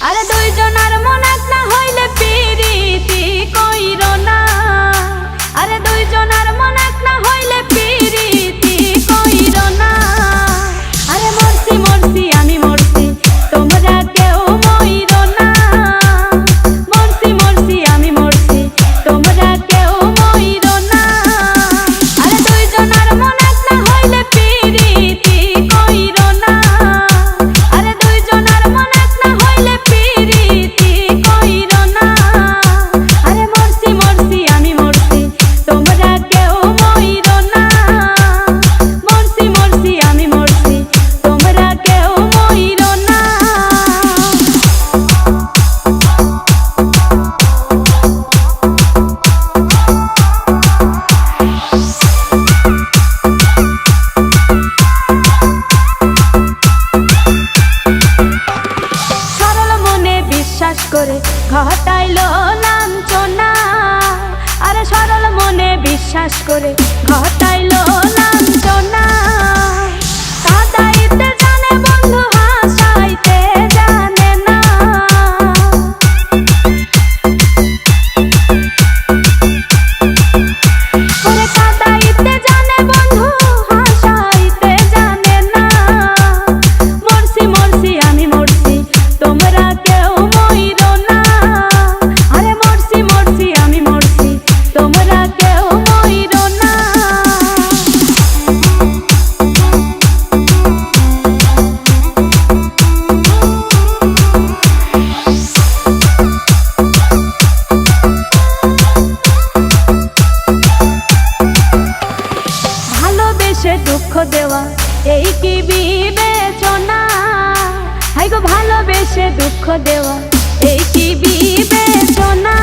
আরে দুইজনের মন এক না হইলে পিরিতি কইরো না। আরে দুইজনের মন এক না হইলে পিরিতি কইরো না। আরে মরছি মরছি আমি মরছি তোমরা কেউ মইরো না। মরছি মরছি আমি মরছি তোমরা কেউ মইরো না। আরে দুইজনের মন এক না হইলে পিরিতি কইরো না। আরে দুইজনের মন এক না হইলে পিরিতি কইরো না। আরে মরছি মরছি আমি মরছি তোমরা কেউ মইরো না। মরছি মরছি আমি মরছি তোমরা কেউ মইরো না। সরল মনে বিশ্বাস করে ঘটাইলো লাঞ্ছনা। আরে সরল মনে বিশ্বাস করে ঘটাইলো লাঞ্ছনা। কাঁদাইতে জানে বন্ধু হাসাইতে জানে না। ওরে কাঁদাইতে জানে বন্ধু হাসাইতে জানে না। মরছি মরছি আমি মরছি তোমরা কেউ মইরো না। আরে মরছি মরছি আমি মরছি তোমরা কেউ মইরো না। ভালোবেসে দুঃখ দেওয়া এই কি বিবেচনা। হাই গো ভালোবেসে দুঃখ দেওয়া এই কি বিবেচনা।